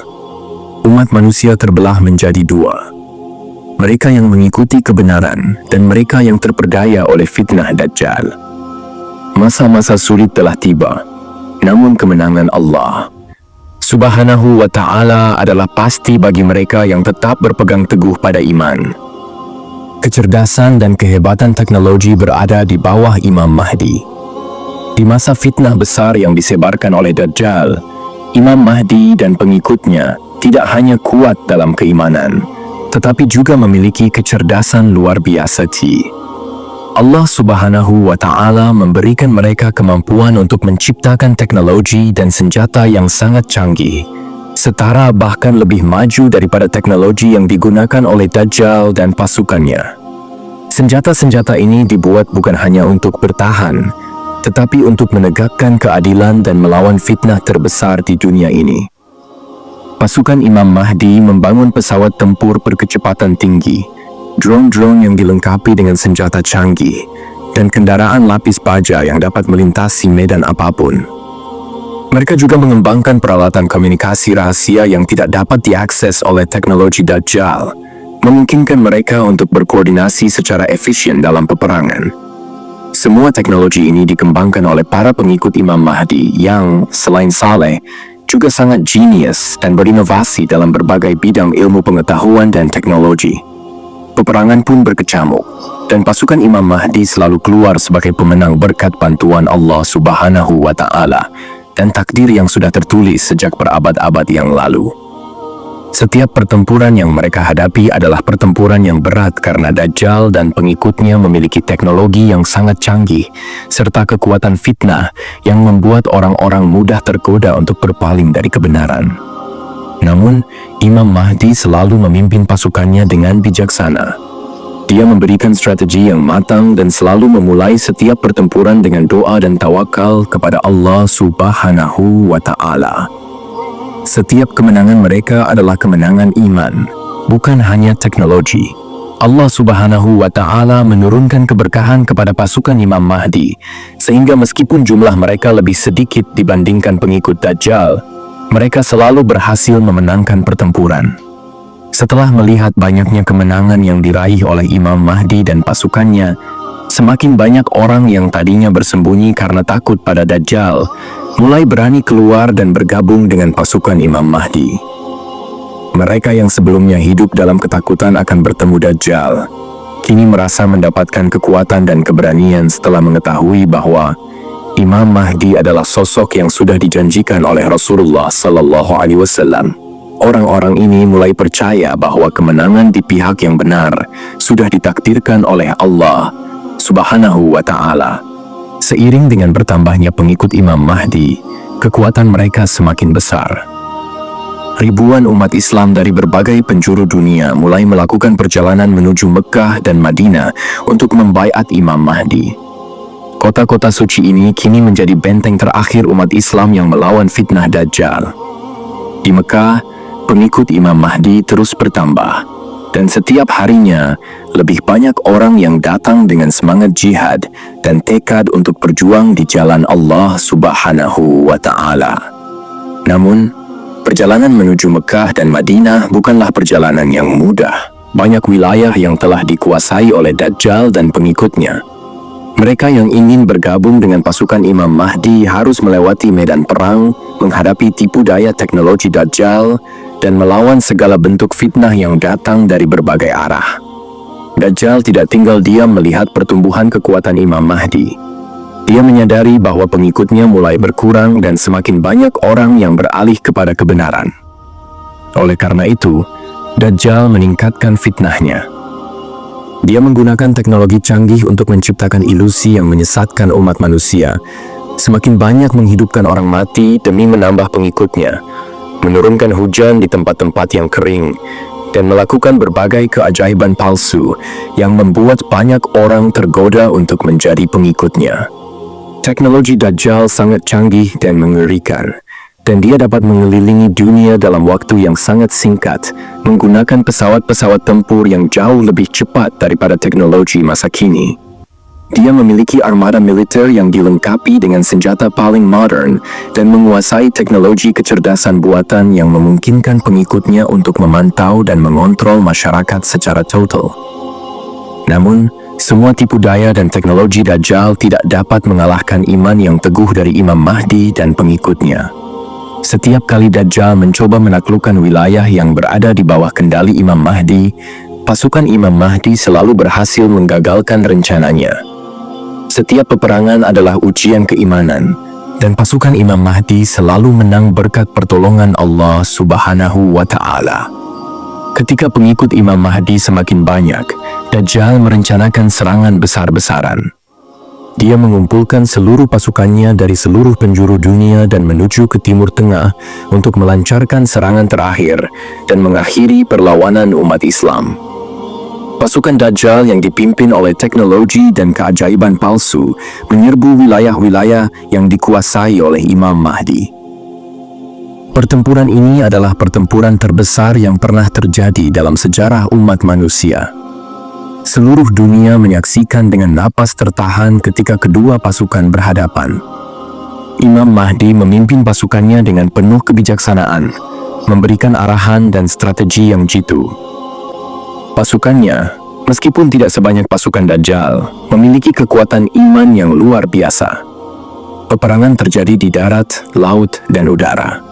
Umat manusia terbelah menjadi dua. Mereka yang mengikuti kebenaran dan mereka yang terperdaya oleh fitnah Dajjal. Masa-masa sulit telah tiba, namun kemenangan Allah Subhanahu wa ta'ala adalah pasti bagi mereka yang tetap berpegang teguh pada iman. Kecerdasan dan kehebatan teknologi berada di bawah Imam Mahdi. Di masa fitnah besar yang disebarkan oleh Dajjal, Imam Mahdi dan pengikutnya tidak hanya kuat dalam keimanan, tetapi juga memiliki kecerdasan luar biasa. Allah Subhanahu wa ta'ala memberikan mereka kemampuan untuk menciptakan teknologi dan senjata yang sangat canggih, setara bahkan lebih maju daripada teknologi yang digunakan oleh Dajjal dan pasukannya. Senjata-senjata ini dibuat bukan hanya untuk bertahan, tetapi untuk menegakkan keadilan dan melawan fitnah terbesar di dunia ini. Pasukan Imam Mahdi membangun pesawat tempur berkecepatan tinggi, drone-drone yang dilengkapi dengan senjata canggih, dan kendaraan lapis baja yang dapat melintasi medan apapun. Mereka juga mengembangkan peralatan komunikasi rahasia yang tidak dapat diakses oleh teknologi Dajjal, memungkinkan mereka untuk berkoordinasi secara efisien dalam peperangan. Semua teknologi ini dikembangkan oleh para pengikut Imam Mahdi yang, selain saleh, juga sangat jenius dan berinovasi dalam berbagai bidang ilmu pengetahuan dan teknologi. Peperangan pun berkecamuk, dan pasukan Imam Mahdi selalu keluar sebagai pemenang berkat bantuan Allah Subhanahu wa ta'ala dan takdir yang sudah tertulis sejak berabad-abad yang lalu. Setiap pertempuran yang mereka hadapi adalah pertempuran yang berat karena Dajjal dan pengikutnya memiliki teknologi yang sangat canggih serta kekuatan fitnah yang membuat orang-orang mudah tergoda untuk berpaling dari kebenaran. Namun, Imam Mahdi selalu memimpin pasukannya dengan bijaksana. Dia memberikan strategi yang matang dan selalu memulai setiap pertempuran dengan doa dan tawakal kepada Allah Subhanahu wa ta'ala. Setiap kemenangan mereka adalah kemenangan iman, bukan hanya teknologi. Allah Subhanahu wa ta'ala menurunkan keberkahan kepada pasukan Imam Mahdi, sehingga meskipun jumlah mereka lebih sedikit dibandingkan pengikut Dajjal, mereka selalu berhasil memenangkan pertempuran. Setelah melihat banyaknya kemenangan yang diraih oleh Imam Mahdi dan pasukannya, semakin banyak orang yang tadinya bersembunyi karena takut pada Dajjal, mulai berani keluar dan bergabung dengan pasukan Imam Mahdi. Mereka yang sebelumnya hidup dalam ketakutan akan bertemu Dajjal, kini merasa mendapatkan kekuatan dan keberanian setelah mengetahui bahwa Imam Mahdi adalah sosok yang sudah dijanjikan oleh Rasulullah Sallallahu Alaihi Wasallam. Orang-orang ini mulai percaya bahwa kemenangan di pihak yang benar sudah ditakdirkan oleh Allah Subhanahu wa ta'ala. Seiring dengan bertambahnya pengikut Imam Mahdi, kekuatan mereka semakin besar. Ribuan umat Islam dari berbagai penjuru dunia mulai melakukan perjalanan menuju Mekah dan Madinah untuk membaiat Imam Mahdi. Kota-kota suci ini kini menjadi benteng terakhir umat Islam yang melawan fitnah Dajjal. Di Mekah, pengikut Imam Mahdi terus bertambah. Dan setiap harinya, lebih banyak orang yang datang dengan semangat jihad dan tekad untuk berjuang di jalan Allah Subhanahu wa ta'ala. Namun, perjalanan menuju Mekah dan Madinah bukanlah perjalanan yang mudah. Banyak wilayah yang telah dikuasai oleh Dajjal dan pengikutnya. Mereka yang ingin bergabung dengan pasukan Imam Mahdi harus melewati medan perang, menghadapi tipu daya teknologi Dajjal, dan melawan segala bentuk fitnah yang datang dari berbagai arah. Dajjal tidak tinggal diam melihat pertumbuhan kekuatan Imam Mahdi. Dia menyadari bahwa pengikutnya mulai berkurang dan semakin banyak orang yang beralih kepada kebenaran. Oleh karena itu, Dajjal meningkatkan fitnahnya. Dia menggunakan teknologi canggih untuk menciptakan ilusi yang menyesatkan umat manusia, semakin banyak menghidupkan orang mati demi menambah pengikutnya, menurunkan hujan di tempat-tempat yang kering, dan melakukan berbagai keajaiban palsu yang membuat banyak orang tergoda untuk menjadi pengikutnya. Teknologi Dajjal sangat canggih dan mengerikan, dan dia dapat mengelilingi dunia dalam waktu yang sangat singkat menggunakan pesawat-pesawat tempur yang jauh lebih cepat daripada teknologi masa kini. Dia memiliki armada militer yang dilengkapi dengan senjata paling modern dan menguasai teknologi kecerdasan buatan yang memungkinkan pengikutnya untuk memantau dan mengontrol masyarakat secara total. Namun, semua tipu daya dan teknologi Dajjal tidak dapat mengalahkan iman yang teguh dari Imam Mahdi dan pengikutnya. Setiap kali Dajjal mencoba menaklukkan wilayah yang berada di bawah kendali Imam Mahdi, pasukan Imam Mahdi selalu berhasil menggagalkan rencananya. Setiap peperangan adalah ujian keimanan, dan pasukan Imam Mahdi selalu menang berkat pertolongan Allah Subhanahu wa Ta'ala. Ketika pengikut Imam Mahdi semakin banyak, Dajjal merencanakan serangan besar-besaran. Dia mengumpulkan seluruh pasukannya dari seluruh penjuru dunia dan menuju ke Timur Tengah untuk melancarkan serangan terakhir dan mengakhiri perlawanan umat Islam. Pasukan Dajjal yang dipimpin oleh teknologi dan keajaiban palsu menyerbu wilayah-wilayah yang dikuasai oleh Imam Mahdi. Pertempuran ini adalah pertempuran terbesar yang pernah terjadi dalam sejarah umat manusia. Seluruh dunia menyaksikan dengan napas tertahan ketika kedua pasukan berhadapan. Imam Mahdi memimpin pasukannya dengan penuh kebijaksanaan, memberikan arahan dan strategi yang jitu. Pasukannya, meskipun tidak sebanyak pasukan Dajjal, memiliki kekuatan iman yang luar biasa. Peperangan terjadi di darat, laut, dan udara.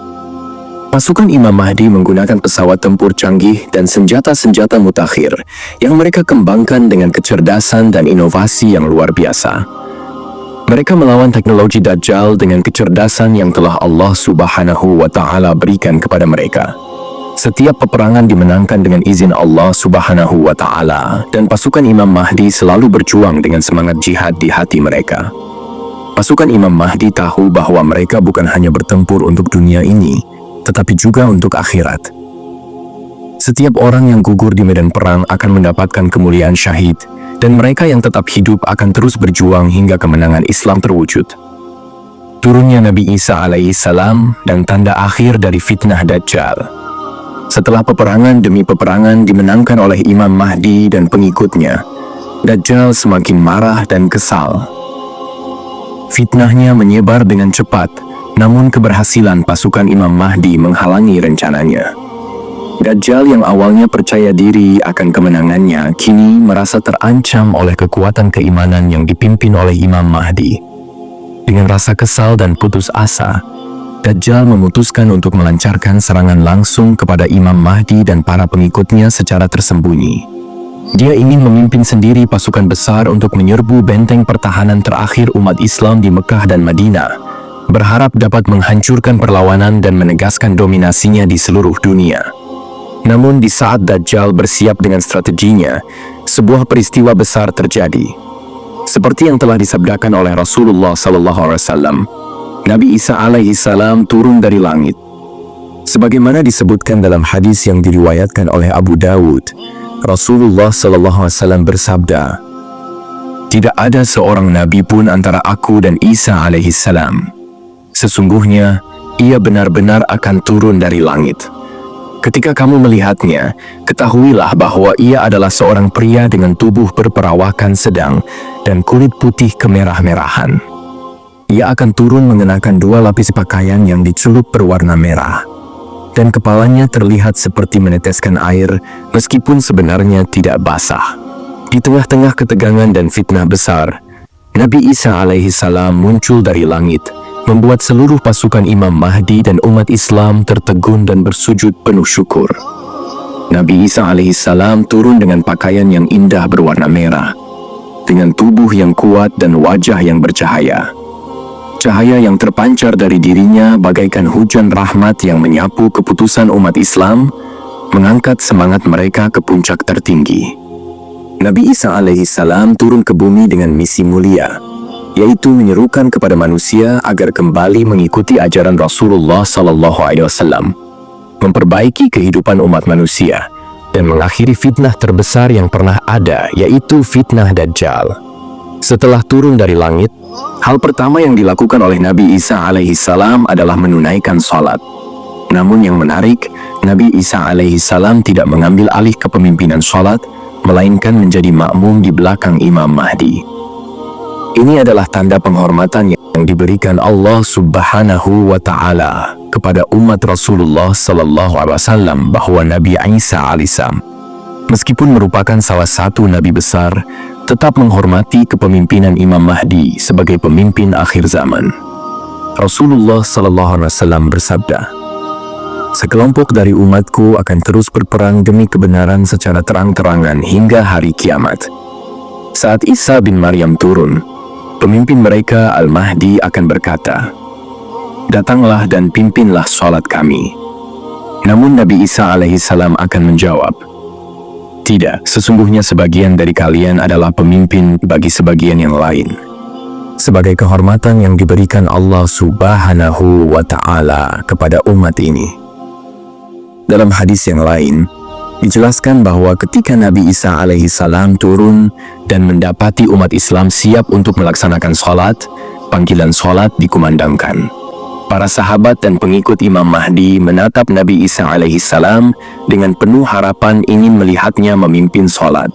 Pasukan Imam Mahdi menggunakan pesawat tempur canggih dan senjata-senjata mutakhir yang mereka kembangkan dengan kecerdasan dan inovasi yang luar biasa. Mereka melawan teknologi Dajjal dengan kecerdasan yang telah Allah Subhanahu wa Ta'ala berikan kepada mereka. Setiap peperangan dimenangkan dengan izin Allah Subhanahu wa Ta'ala, dan pasukan Imam Mahdi selalu berjuang dengan semangat jihad di hati mereka. Pasukan Imam Mahdi tahu bahwa mereka bukan hanya bertempur untuk dunia ini, tetapi juga untuk akhirat. Setiap orang yang gugur di medan perang akan mendapatkan kemuliaan syahid, dan mereka yang tetap hidup akan terus berjuang hingga kemenangan Islam terwujud. Turunnya Nabi Isa alaihi salam dan tanda akhir dari fitnah Dajjal. Setelah peperangan demi peperangan dimenangkan oleh Imam Mahdi dan pengikutnya, Dajjal semakin marah dan kesal. Fitnahnya menyebar dengan cepat, namun keberhasilan pasukan Imam Mahdi menghalangi rencananya. Dajjal yang awalnya percaya diri akan kemenangannya, kini merasa terancam oleh kekuatan keimanan yang dipimpin oleh Imam Mahdi. Dengan rasa kesal dan putus asa, Dajjal memutuskan untuk melancarkan serangan langsung kepada Imam Mahdi dan para pengikutnya secara tersembunyi. Dia ingin memimpin sendiri pasukan besar untuk menyerbu benteng pertahanan terakhir umat Islam di Mekah dan Madinah, berharap dapat menghancurkan perlawanan dan menegaskan dominasinya di seluruh dunia. Namun di saat Dajjal bersiap dengan strateginya, sebuah peristiwa besar terjadi. Seperti yang telah disabdakan oleh Rasulullah SAW, Nabi Isa alaihi salam turun dari langit. Sebagaimana disebutkan dalam hadis yang diriwayatkan oleh Abu Dawud, Rasulullah SAW bersabda, "Tidak ada seorang nabi pun antara aku dan Isa alaihi salam. Sesungguhnya, ia benar-benar akan turun dari langit. Ketika kamu melihatnya, ketahuilah bahwa ia adalah seorang pria dengan tubuh berperawakan sedang dan kulit putih kemerah-merahan. Ia akan turun mengenakan 2 lapis pakaian yang dicelup berwarna merah, dan kepalanya terlihat seperti meneteskan air meskipun sebenarnya tidak basah." Di tengah-tengah ketegangan dan fitnah besar, Nabi Isa alaihi salam muncul dari langit, membuat seluruh pasukan Imam Mahdi dan umat Islam tertegun dan bersujud penuh syukur. Nabi Isa alaihi salam turun dengan pakaian yang indah berwarna merah, dengan tubuh yang kuat dan wajah yang bercahaya. Cahaya yang terpancar dari dirinya bagaikan hujan rahmat yang menyapu keputusan umat Islam, mengangkat semangat mereka ke puncak tertinggi. Nabi Isa alaihi salam turun ke bumi dengan misi mulia, yaitu menyerukan kepada manusia agar kembali mengikuti ajaran Rasulullah SAW, memperbaiki kehidupan umat manusia, dan mengakhiri fitnah terbesar yang pernah ada, yaitu fitnah Dajjal. Setelah turun dari langit, hal pertama yang dilakukan oleh Nabi Isa alaihissalam adalah menunaikan sholat. Namun yang menarik, Nabi Isa alaihissalam tidak mengambil alih kepemimpinan sholat, melainkan menjadi makmum di belakang Imam Mahdi. Ini adalah tanda penghormatan yang diberikan Allah Subhanahu wa Ta'ala kepada umat Rasulullah Sallallahu Alaihi Wasallam bahwa Nabi Isa alaihissalam, meskipun merupakan salah satu nabi besar, tetap menghormati kepemimpinan Imam Mahdi sebagai pemimpin akhir zaman. Rasulullah Sallallahu Alaihi Wasallam bersabda, "Sekelompok dari umatku akan terus berperang demi kebenaran secara terang-terangan hingga hari kiamat. Saat Isa bin Maryam turun, pemimpin mereka Al-Mahdi akan berkata, 'Datanglah dan pimpinlah sholat kami.' Namun Nabi Isa alaihissalam akan menjawab, 'Tidak, sesungguhnya sebagian dari kalian adalah pemimpin bagi sebagian yang lain.'" Sebagai kehormatan yang diberikan Allah Subhanahu wa Ta'ala kepada umat ini. Dalam hadis yang lain, dijelaskan bahwa ketika Nabi Isa alaihissalam turun dan mendapati umat Islam siap untuk melaksanakan sholat, panggilan sholat dikumandangkan. Para sahabat dan pengikut Imam Mahdi menatap Nabi Isa alaihissalam dengan penuh harapan ingin melihatnya memimpin sholat.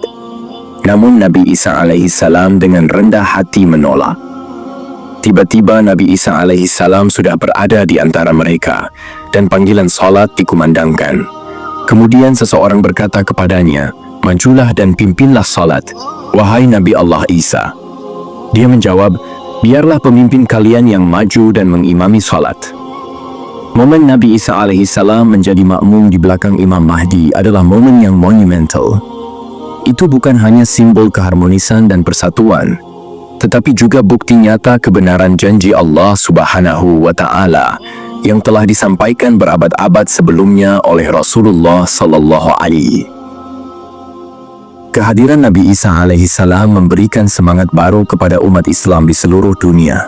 Namun Nabi Isa alaihissalam dengan rendah hati menolak. Tiba-tiba Nabi Isa alaihissalam sudah berada di antara mereka dan panggilan sholat dikumandangkan. Kemudian seseorang berkata kepadanya, "Majulah dan pimpinlah sholat, wahai Nabi Allah Isa." Dia menjawab, "Biarlah pemimpin kalian yang maju dan mengimami sholat." Momen Nabi Isa alaihissalam menjadi makmum di belakang Imam Mahdi adalah momen yang monumental. Itu bukan hanya simbol keharmonisan dan persatuan, tetapi juga bukti nyata kebenaran janji Allah Subhanahu wa Ta'ala yang telah disampaikan berabad-abad sebelumnya oleh Rasulullah Sallallahu Alaihi. Kehadiran Nabi Isa alaihissalam memberikan semangat baru kepada umat Islam di seluruh dunia.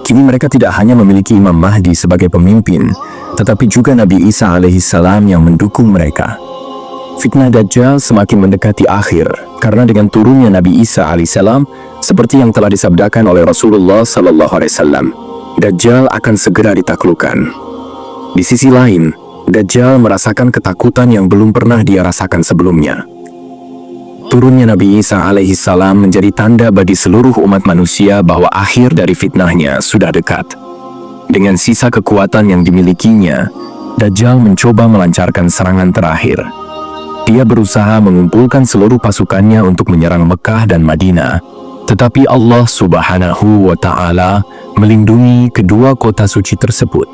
Kini mereka tidak hanya memiliki Imam Mahdi sebagai pemimpin, tetapi juga Nabi Isa alaihissalam yang mendukung mereka. Fitnah Dajjal semakin mendekati akhir karena dengan turunnya Nabi Isa alaihissalam, seperti yang telah disabdakan oleh Rasulullah Sallallahu Alaihi Wasallam, Dajjal akan segera ditaklukkan. Di sisi lain, Dajjal merasakan ketakutan yang belum pernah dia rasakan sebelumnya. Turunnya Nabi Isa alaihissalam menjadi tanda bagi seluruh umat manusia bahwa akhir dari fitnahnya sudah dekat. Dengan sisa kekuatan yang dimilikinya, Dajjal mencoba melancarkan serangan terakhir. Dia berusaha mengumpulkan seluruh pasukannya untuk menyerang Mekah dan Madinah, tetapi Allah Subhanahu wa Ta'ala melindungi kedua kota suci tersebut.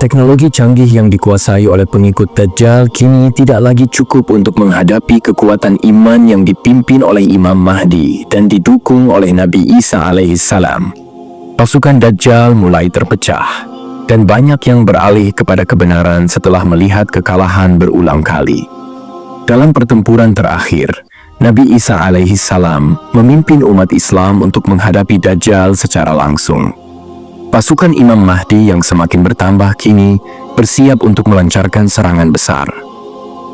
Teknologi canggih yang dikuasai oleh pengikut Dajjal kini tidak lagi cukup untuk menghadapi kekuatan iman yang dipimpin oleh Imam Mahdi dan didukung oleh Nabi Isa alaihissalam. Pasukan Dajjal mulai terpecah, dan banyak yang beralih kepada kebenaran setelah melihat kekalahan berulang kali. Dalam pertempuran terakhir, Nabi Isa alaihissalam memimpin umat Islam untuk menghadapi Dajjal secara langsung. Pasukan Imam Mahdi yang semakin bertambah kini bersiap untuk melancarkan serangan besar.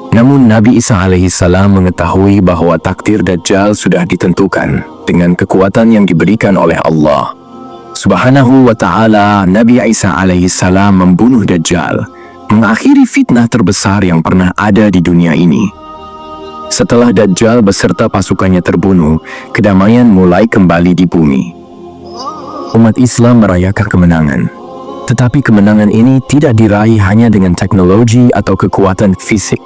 Namun Nabi Isa alaihissalam mengetahui bahwa takdir Dajjal sudah ditentukan dengan kekuatan yang diberikan oleh Allah Subhanahu wa Ta'ala. Nabi Isa alaihissalam membunuh Dajjal, mengakhiri fitnah terbesar yang pernah ada di dunia ini. Setelah Dajjal beserta pasukannya terbunuh, kedamaian mulai kembali di bumi. Umat Islam merayakan kemenangan. Tetapi kemenangan ini tidak diraih hanya dengan teknologi atau kekuatan fisik.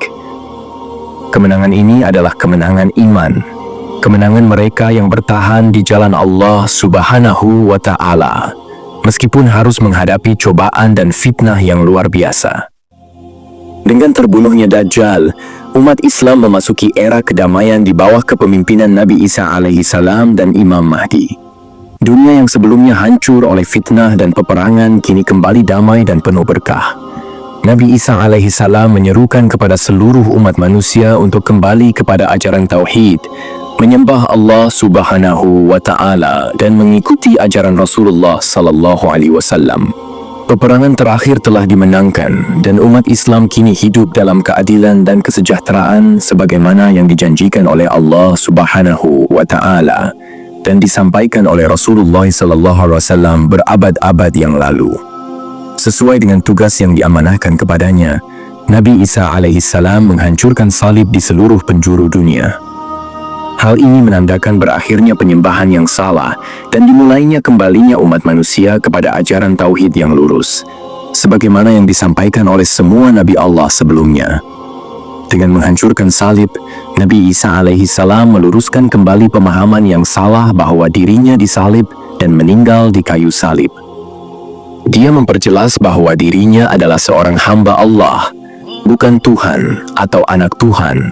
Kemenangan ini adalah kemenangan iman. Kemenangan mereka yang bertahan di jalan Allah Subhanahu wa Ta'ala, meskipun harus menghadapi cobaan dan fitnah yang luar biasa. Dengan terbunuhnya Dajjal, umat Islam memasuki era kedamaian di bawah kepemimpinan Nabi Isa alaihissalam dan Imam Mahdi. Dunia yang sebelumnya hancur oleh fitnah dan peperangan kini kembali damai dan penuh berkah. Nabi Isa alaihissalam menyerukan kepada seluruh umat manusia untuk kembali kepada ajaran Tauhid, menyembah Allah Subhanahu wa Ta'ala dan mengikuti ajaran Rasulullah Sallallahu Alaihi Wasallam. Peperangan terakhir telah dimenangkan dan umat Islam kini hidup dalam keadilan dan kesejahteraan sebagaimana yang dijanjikan oleh Allah Subhanahu wa Ta'ala dan disampaikan oleh Rasulullah SAW berabad-abad yang lalu. Sesuai dengan tugas yang diamanahkan kepadanya, Nabi Isa alaihissalam menghancurkan salib di seluruh penjuru dunia. Hal ini menandakan berakhirnya penyembahan yang salah dan dimulainya kembalinya umat manusia kepada ajaran tauhid yang lurus, sebagaimana yang disampaikan oleh semua Nabi Allah sebelumnya. Dengan menghancurkan salib, Nabi Isa alaihissalam meluruskan kembali pemahaman yang salah bahwa dirinya disalib dan meninggal di kayu salib. Dia memperjelas bahwa dirinya adalah seorang hamba Allah, bukan Tuhan atau anak Tuhan,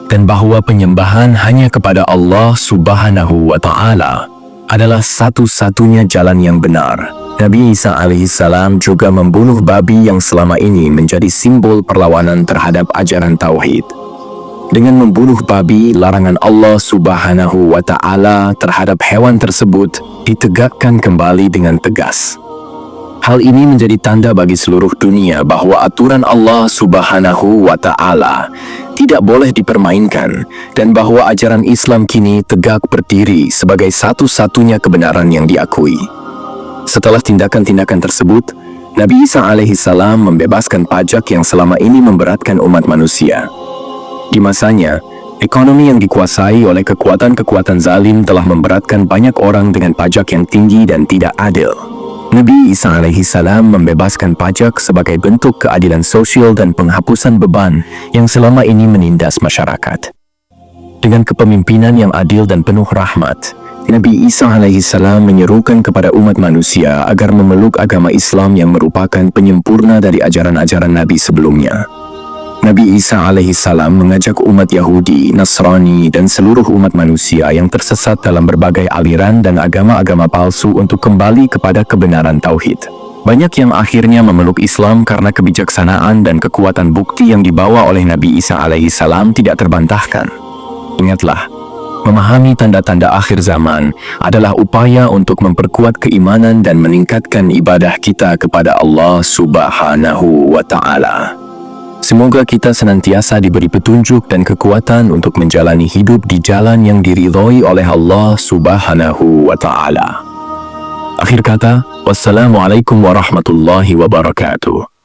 dan bahwa penyembahan hanya kepada Allah Subhanahu wa Ta'ala adalah satu-satunya jalan yang benar. Nabi Isa alaihissalam juga membunuh babi yang selama ini menjadi simbol perlawanan terhadap ajaran tauhid. Dengan membunuh babi, larangan Allah Subhanahu wa Ta'ala terhadap hewan tersebut ditegakkan kembali dengan tegas. Hal ini menjadi tanda bagi seluruh dunia bahwa aturan Allah Subhanahu wa Ta'ala tidak boleh dipermainkan dan bahwa ajaran Islam kini tegak berdiri sebagai satu-satunya kebenaran yang diakui. Setelah tindakan-tindakan tersebut, Nabi Isa alaihissalam membebaskan pajak yang selama ini memberatkan umat manusia. Di masanya, ekonomi yang dikuasai oleh kekuatan-kekuatan zalim telah memberatkan banyak orang dengan pajak yang tinggi dan tidak adil. Nabi Isa alaihissalam membebaskan pajak sebagai bentuk keadilan sosial dan penghapusan beban yang selama ini menindas masyarakat. Dengan kepemimpinan yang adil dan penuh rahmat, Nabi Isa alaihissalam menyerukan kepada umat manusia agar memeluk agama Islam yang merupakan penyempurna dari ajaran-ajaran Nabi sebelumnya. Nabi Isa alaihissalam mengajak umat Yahudi, Nasrani, dan seluruh umat manusia yang tersesat dalam berbagai aliran dan agama-agama palsu untuk kembali kepada kebenaran tauhid. Banyak yang akhirnya memeluk Islam karena kebijaksanaan dan kekuatan bukti yang dibawa oleh Nabi Isa alaihissalam tidak terbantahkan. Ingatlah, memahami tanda-tanda akhir zaman adalah upaya untuk memperkuat keimanan dan meningkatkan ibadah kita kepada Allah Subhanahu wa Ta'ala. Semoga kita senantiasa diberi petunjuk dan kekuatan untuk menjalani hidup di jalan yang diridhoi oleh Allah Subhanahu wa Ta'ala. Akhir kata, wassalamualaikum warahmatullahi wabarakatuh.